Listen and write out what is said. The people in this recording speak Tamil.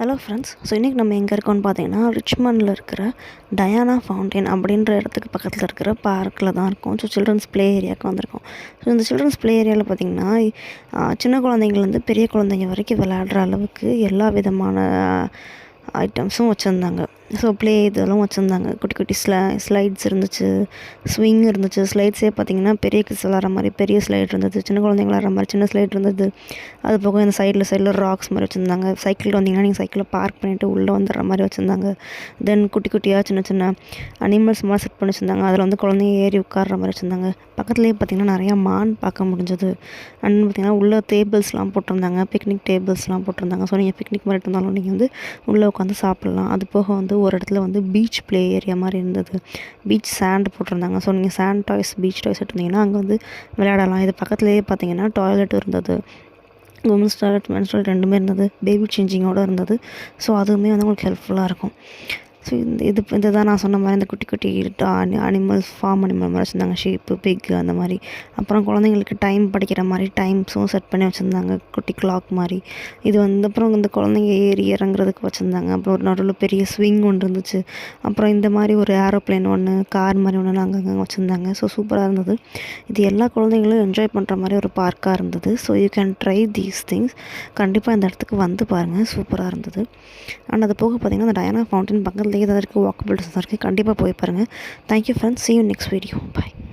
Hello friends. ஸோ இன்றைக்கி நம்ம எங்கே இருக்கோம்னு பார்த்தீங்கன்னா, ரிச்மண்டில் இருக்கிற டயானா ஃபவுண்டைன் அப்படின்ற இடத்துக்கு பக்கத்தில் இருக்கிற பார்க்கில் தான் இருக்கோம். ஸோ சில்ட்ரன்ஸ் ப்ளே ஏரியாவுக்கு வந்திருக்கோம். ஸோ இந்த சில்ட்ரன்ஸ் ப்ளே ஏரியாவில் பார்த்திங்கன்னா சின்ன குழந்தைங்கள்லேருந்து பெரிய குழந்தைங்க வரைக்கும் விளையாடுற அளவுக்கு எல்லா விதமான ஐட்டம்ஸும் வச்சுருந்தாங்க. ஸோ ப்ளே இதெல்லாம் வச்சுருந்தாங்க. குட்டி குட்டி ஸ்லைட்ஸ் இருந்துச்சு, ஸ்விங் இருந்துச்சு. ஸ்லைட்ஸே பார்த்திங்கன்னா பெரிய கிட்ஸ் விளாட்ற மாதிரி பெரிய ஸ்லைட் இருந்தது, சின்ன குழந்தைங்க விளாட்ற மாதிரி சின்ன ஸ்லைட் இருந்தது. அது போக இந்த சைடில் ராக்ஸ் மாதிரி வச்சுருந்தாங்க. சைக்கிள் வந்திங்கன்னா நீங்கள் சைக்கிளை பார்க் பண்ணிவிட்டு உள்ளே வந்துடுற மாதிரி வச்சுருந்தாங்க. தென் குட்டி குட்டியாக சின்ன சின்ன அனிமல்ஸ் மாதிரி செட் பண்ணி வச்சுருந்தாங்க. அதில் வந்து குழந்தைங்க ஏறி உட்கார்ற மாதிரி வச்சுருந்தாங்க. பக்கத்துலேயே பார்த்திங்கன்னா நிறையா மான் பார்க்க முடிஞ்சது. அண்ட் பார்த்திங்கன்னா உள்ளே டேபிள்ஸ்லாம் போட்டிருந்தாங்க, பிக்னிக் டேபிள்ஸ்லாம் போட்டிருந்தாங்க. ஸோ நீங்கள் பிக்னிக் மாதிரி இருந்தாலும் நீங்கள் வந்து உள்ளே உட்காந்து சாப்பிட்லாம். அது போக வந்து ஒரு இடத்துல வந்து பீச் ப்ளே ஏரியா மாதிரி இருந்தது. பீச் சாண்ட் போட்டிருந்தாங்க. ஸோ நீங்கள் சாண்ட் டாய்ஸ், பீச் டாய்ஸ் எடுத்திங்கன்னா அங்கே வந்து விளையாடலாம். இது பக்கத்துலேயே பார்த்தீங்கன்னா டாய்லெட் இருந்தது. உமன்ஸ் டாய்லெட், மென்ஸ் டாய்லெட் ரெண்டுமே இருந்தது. பேபி சேஞ்சிங்கோடு இருந்தது. ஸோ அதுவுமே வந்து உங்களுக்கு ஹெல்ப்ஃபுல்லாக இருக்கும். ஸோ இது தான் நான் சொன்ன மாதிரி இந்த குட்டி குட்டி அனிமல்ஸ், ஃபார்ம் அனிமல் மாதிரி வச்சுருந்தாங்க. ஷீப்பு, பிக் அந்த மாதிரி. அப்புறம் குழந்தைங்களுக்கு டைம் படிக்கிற மாதிரி டைம்ஸும் செட் பண்ணி வச்சுருந்தாங்க, குட்டி கிளாக் மாதிரி. இது வந்து அப்புறம் இந்த குழந்தைங்க ஏறி இறங்குறதுக்கு வச்சுருந்தாங்க. அப்புறம் ஒரு நடுவில் பெரிய ஸ்விங் ஒன்று இருந்துச்சு. அப்புறம் இந்த மாதிரி ஒரு ஏரோப்ளேன் ஒன்று, கார் மாதிரி ஒன்று அங்கங்கே வச்சுருந்தாங்க. ஸோ சூப்பராக இருந்தது. இது எல்லா குழந்தைங்களும் என்ஜாய் பண்ணுற மாதிரி ஒரு பார்க்காக இருந்தது. So you can try these things. கண்டிப்பாக இந்த இடத்துக்கு வந்து பாருங்கள், சூப்பராக இருந்தது. அண்ட் அது போக பார்த்திங்கன்னா அந்த டயானா ஃபவுண்டைன் பக்கத்துலேயே தான் இருக்குது, வாக்கபிள் டிஸ்டன்ஸ் இருக்குது. கண்டிப்பாக போய் பாருங்கள். Thank you friends. see you next video. Bye.